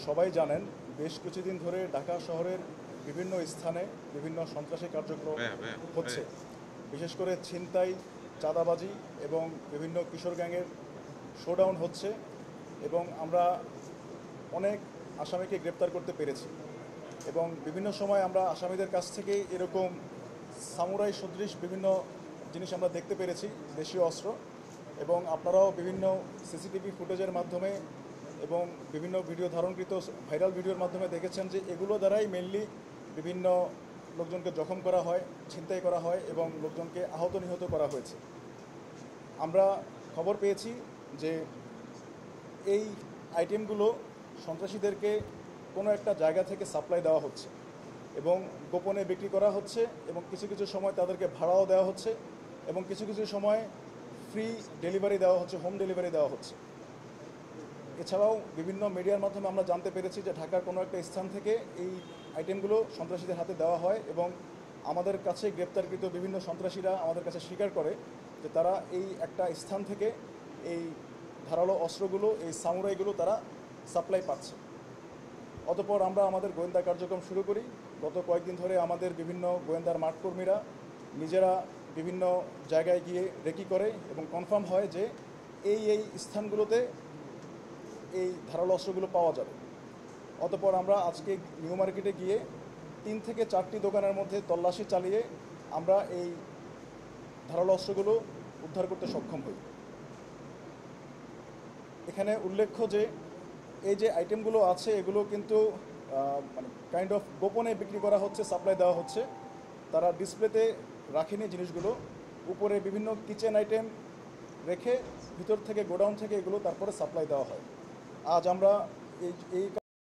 সবাই জানেন বেশ কিছুদিন ধরে ঢাকা শহরের বিভিন্ন স্থানে বিভিন্ন সন্ত্রাসী কার্যক্রম হচ্ছে। বিশেষ করে ছিনতাই, চাঁদাবাজি এবং বিভিন্ন কিশোর গ্যাংয়ের শোডাউন হচ্ছে এবং আমরা অনেক আসামিকে গ্রেপ্তার করতে পেরেছি এবং বিভিন্ন সময় আমরা আসামিদের কাছ থেকে এরকম সামুরাই সদৃশ বিভিন্ন জিনিস আমরা দেখতে পেরেছি, দেশীয় অস্ত্র। এবং আপনারাও বিভিন্ন সিসিটিভি ফুটেজের মাধ্যমে এবং বিভিন্ন ভিডিও ধারণকৃত ভাইরাল ভিডিওর মাধ্যমে দেখেছেন যে এগুলো দ্বারাই মেনলি বিভিন্ন লোকজনকে জখম করা হয়, ছিনতাই করা হয় এবং লোকজনকে আহত নিহত করা হয়েছে। আমরা খবর পেয়েছি যে এই আইটেমগুলো সন্ত্রাসীদেরকে কোনো একটা জায়গা থেকে সাপ্লাই দেওয়া হচ্ছে এবং গোপনে বিক্রি করা হচ্ছে এবং কিছু কিছু সময় তাদেরকে ভাড়াও দেওয়া হচ্ছে এবং কিছু কিছু সময় ফ্রি ডেলিভারি দেওয়া হচ্ছে, হোম ডেলিভারি দেওয়া হচ্ছে। এছাড়াও বিভিন্ন মিডিয়ার মাধ্যমে আমরা জানতে পেরেছি যে ঢাকার কোনো একটা স্থান থেকে এই আইটেমগুলো সন্ত্রাসীদের হাতে দেওয়া হয় এবং আমাদের কাছে গ্রেপ্তারকৃত বিভিন্ন সন্ত্রাসীরা আমাদের কাছে স্বীকার করে যে তারা এই একটা স্থান থেকে এই ধারালো অস্ত্রগুলো, এই সামুরাইগুলো তারা সাপ্লাই পাচ্ছে। অতঃপর আমরা আমাদের গোয়েন্দা কার্যক্রম শুরু করি। গত কয়েকদিন ধরে আমাদের বিভিন্ন গোয়েন্দার মাঠকর্মীরা নিজেরা বিভিন্ন জায়গায় গিয়ে রেকি করে এবং কনফার্ম হয় যে এই স্থানগুলোতে এই ধারালো অস্ত্রগুলো পাওয়া যাবে। অতঃপর আমরা আজকে নিউ মার্কেটে গিয়ে 3 থেকে 4টি দোকানের মধ্যে তল্লাশি চালিয়ে আমরা এই ধারালো অস্ত্রগুলো উদ্ধার করতে সক্ষম হই। এখানে উল্লেখ্য যে এই যে আইটেমগুলো আছে এগুলো কিন্তু মানে কাইন্ড অফ গোপনে বিক্রি করা হচ্ছে, সাপ্লাই দেওয়া হচ্ছে। তারা ডিসপ্লেতে রাখেনি জিনিসগুলো, উপরে বিভিন্ন কিচেন আইটেম রেখে ভিতর থেকে গোডাউন থেকে এগুলো তারপরে সাপ্লাই দেওয়া হয়। আজ আমরা এই